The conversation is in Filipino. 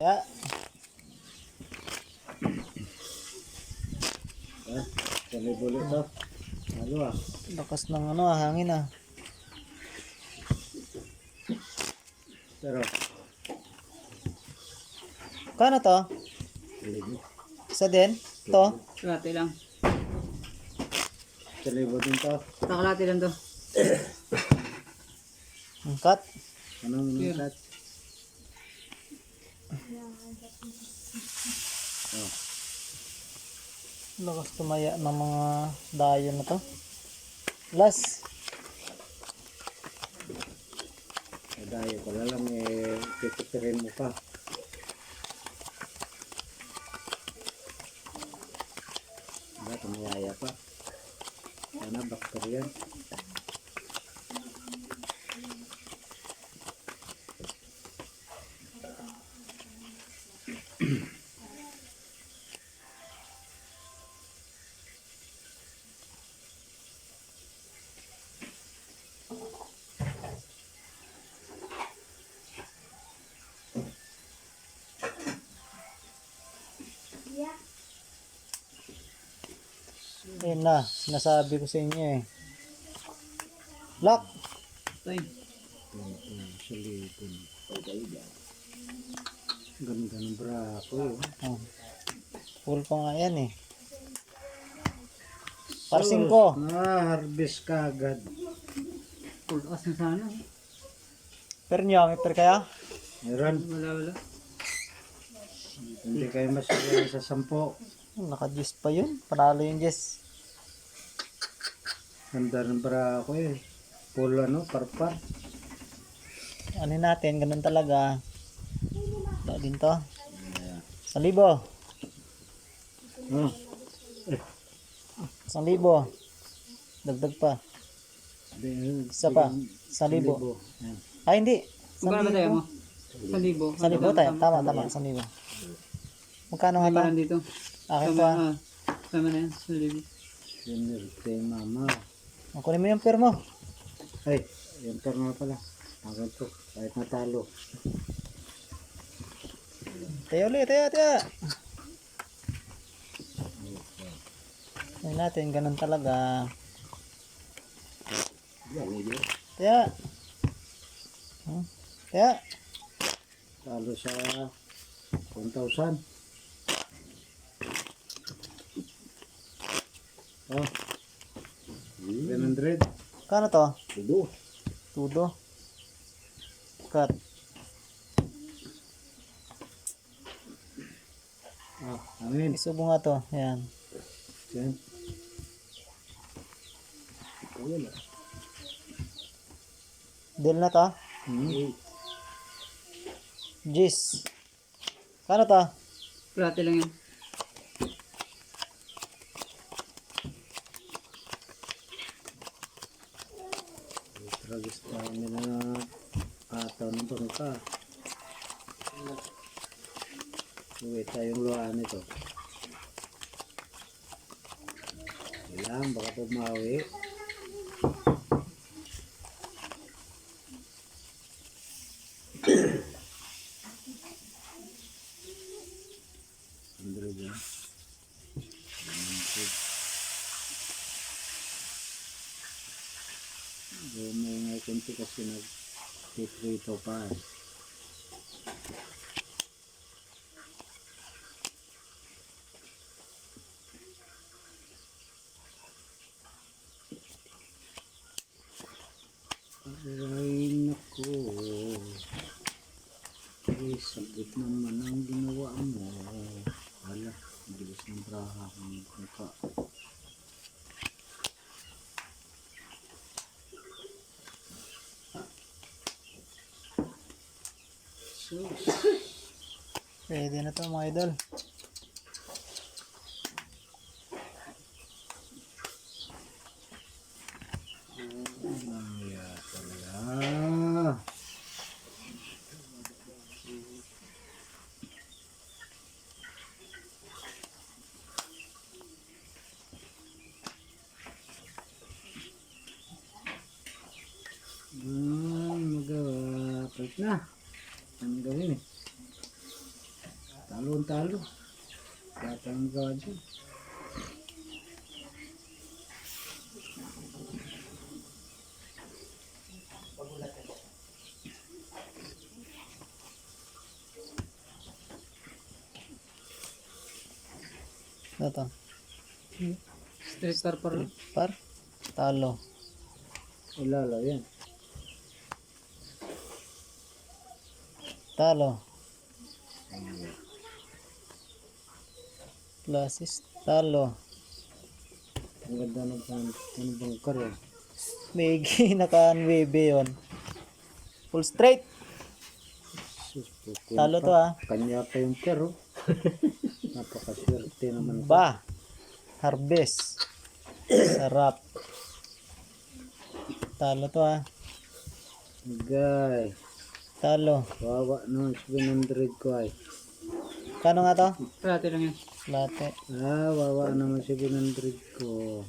Ya. Buli-buli to. Ano ah? Lakas ng hangin ah. Pero, Kano to? Isa din? To? Kalahati lang. talibo din to. Kalahati lang to. Angkat? Anong minutat? Oh. Lakas tumaya ng mga dayon na to. Last. Dayo pala lang pipikirin mo pa. Diba, tumayaya pa. Sana bakterya. Ayun na, sinasabi ko sa inyo eh. Lock! Tay. Salipin. Ganda ng brako eh. Oh. Full pa nga yan eh. Parsing ko. Harvest ka agad. Full as na sana. Per nyo, may per kaya? Meron. Wala. Hindi kayo masaya sa 10. Naka-Jess pa yun. Panalo yung Jess. Ganda ng brako eh. Full parpar. Ano natin, ganun talaga. Ito din to. 1,000. Oh. 1,000. Dagdag pa. Isa pa. 1,000. Yan. Ay, hindi. Magkano ba tayo mo? 1,000 1,000. tayo. Tama. 1,000. Magkano nga ta? Dito. Akin to ah. Sama na yan. 1,000. Sinerte mama. Kunin mo yung per mo. Ay, yung perma pala. Akin to. Kahit natalo. Tayo ulit, tayo. Ayun natin, ganun talaga. Tayo. Tayo. Talo sa 1,000. Oh. 100. Kano to? Tudo. Tudo. Cut. Amin. Isubo nga to. Ayan. Yan. Deal na to. Jis. Kano to? Kalahati lang yan. Tragis namin na ataw ng bangka. Uwi tayong luhaan ito. Ilang, baka pumawi. Android yan. May kunti kasi nag-titrito pa. Ay naku, ay saglit naman ang ginawa mo. Wala, bilis ng braha ng mukha. Sus. Pwede na to mga idol. Ay, talaga. Magawa. Pag na. Ang gawin eh. Talo ang talo. Lahat ang gawa dyan. Ano to? Street car pa rin. Par? Talo. Ulala yan. Talo. Classes. Talo. Ang ganda ng ano bang karo. May naka-9 yun. Full straight. Sus, Talo to ah. Kanya pa yung pero. Napakaswerte naman. Ba. Harvest. Sarap. Talo to ah. Guy. Talo. Wawa naman 700 ko ay. Kano nga to? Prate lang yan. Latte. Wawa naman 700 ko.